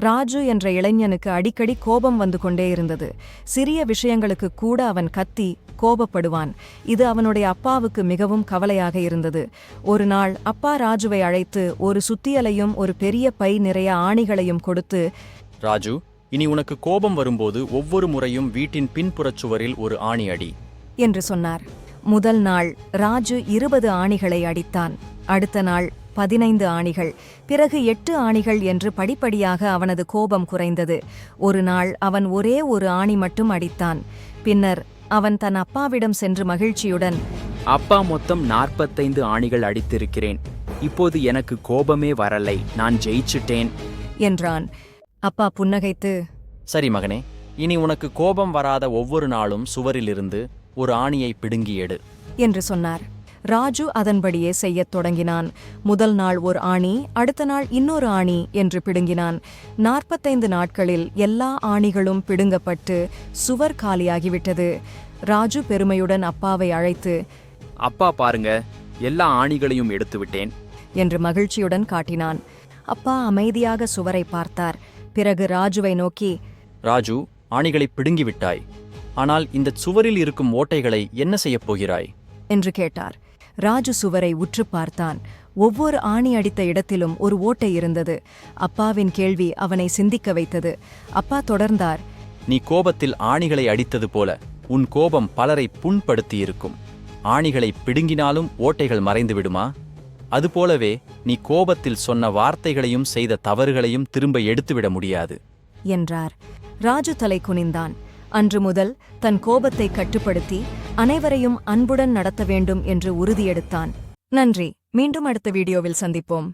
ராஜு என்ற இளைஞனுக்கு அடிக்கடி கோபம் வந்து கொண்டே இருந்தது. சிறிய விஷயங்களுக்கு கூட அவன் கத்தி கோபப்படுவான். இது அவனுடைய அப்பாவுக்கு மிகவும் கவலையாக இருந்தது. ஒரு நாள் அப்பா ராஜுவை அழைத்து ஒரு சுத்தியலையும் ஒரு பெரிய பை நிறைய ஆணிகளையும் கொடுத்து, ராஜு, இனி உனக்கு கோபம் வரும்போது ஒவ்வொரு முறையும் வீட்டின் பின்புறச் சுவரில் ஒரு ஆணி அடி என்று சொன்னார். முதல் நாள் ராஜு 20 ஆணிகளை அடித்தான். அடுத்த நாள் 15 ஆணிகள், பிறகு 8 ஆணிகள் என்று படிப்படியாக அவனது கோபம் குறைந்தது. ஒரு நாள் அவன் ஒரே ஒரு ஆணி மட்டும் அடித்தான். பின்னர் அவன் தன் அப்பாவிடம் சென்று மகிழ்ச்சியுடன், அப்பா, மொத்தம் 45 ஆணிகள் அடித்திருக்கிறேன். இப்போது எனக்கு கோபமே வரலை, நான் ஜெயிச்சிட்டேன் என்றான். அப்பா புன்னகைத்து, சரி மகனே, இனி உனக்கு கோபம் வராத ஒவ்வொரு நாளும் சுவரிலிருந்து ஒரு ஆணியை பிடுங்கி எடு என்று சொன்னார். ராஜு அதன்படியே செய்யத் தொடங்கினான். முதல் நாள் ஒரு ஆணி, அடுத்த நாள் இன்னொரு ஆணி என்று பிடுங்கினான். 45 நாட்களில் எல்லா ஆணிகளும் பிடுங்கப்பட்டு சுவர் காலியாகிவிட்டது. ராஜு பெருமையுடன் அப்பாவை அழைத்து, அப்பா பாருங்க, எல்லா ஆணிகளையும் எடுத்து விட்டேன் என்று மகிழ்ச்சியுடன் காட்டினான். அப்பா அமைதியாக சுவரை பார்த்தார். பிறகு ராஜுவை நோக்கி, ராஜு, ஆணிகளை பிடுங்கிவிட்டாய். ஆனால் இந்த சுவரில் இருக்கும் ஓட்டைகளை என்ன செய்யப் போகிறாய் என்று கேட்டார். ராஜு சுவரை உற்று பார்த்தான். ஒவ்வொரு ஆணி அடித்த இடத்திலும் ஒரு ஓட்டை இருந்தது. அப்பாவின் கேள்வி அவனை சிந்திக்க வைத்தது. அப்பா தொடர்ந்தார், நீ கோபத்தில் ஆணிகளை அடித்தது போல உன் கோபம் பலரை புண்படுத்தியிருக்கும். ஆணிகளை பிடுங்கினாலும் ஓட்டைகள் மறைந்து விடுமா? அதுபோலவே நீ கோபத்தில் சொன்ன வார்த்தைகளையும் செய்த தவறுகளையும் திரும்ப எடுத்துவிட முடியாது என்றார். ராஜு தலை குனிந்தான். அன்று முதல் தன் கோபத்தை கட்டுப்படுத்தி அனைவரையும் அன்புடன் நடத்த வேண்டும் என்று உறுதியெடுத்தான். நன்றி. மீண்டும் அடுத்த வீடியோவில் சந்திப்போம்.